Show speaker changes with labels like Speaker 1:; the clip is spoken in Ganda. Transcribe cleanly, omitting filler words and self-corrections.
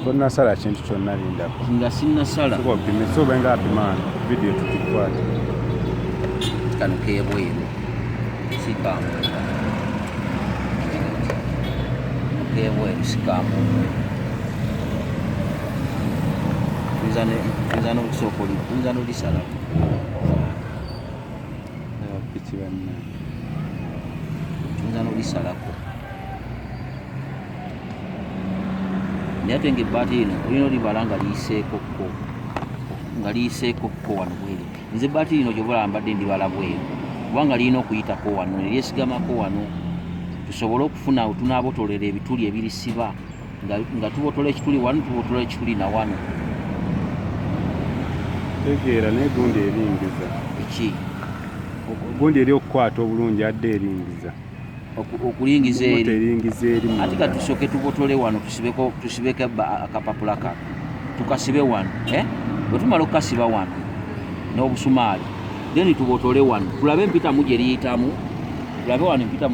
Speaker 1: Tonnasala kintu kyonna lindako.
Speaker 2: Nga sinnasala.
Speaker 1: Sokopime soba nga apima video tukikwata.
Speaker 2: Kano keebweru. Sikamu. Keebweru sikamu. Nzano okusokoli. Nzano lisala.
Speaker 1: Piki banna.
Speaker 2: Nzano lisalako. Nyate ngebbaati lino olina olibala nga liyiseeko ko wano bwere. Nze ebbaati lino gyobola mbadde ndibala bweru kubanga lirina okuyitako wano ne lyesigamako wano tusobole okufuna tunaabotolera ebituli ebirisiba nga tubotola ekituli wano tubotola ekituli na wano.
Speaker 1: Tegeera naye gundi eringiza.
Speaker 2: Eki
Speaker 1: Gundi eri okukwata obulungi adde eringiza.
Speaker 2: Okulingiza
Speaker 1: eri
Speaker 2: ati ka tusooke tubotole wano tusibeko akapapula kako tukasibe wano bwe tumala okukasiba wano n'obusumaali then tubotole wano tulabe empitamu gye liyitamu tulabe wano empitamu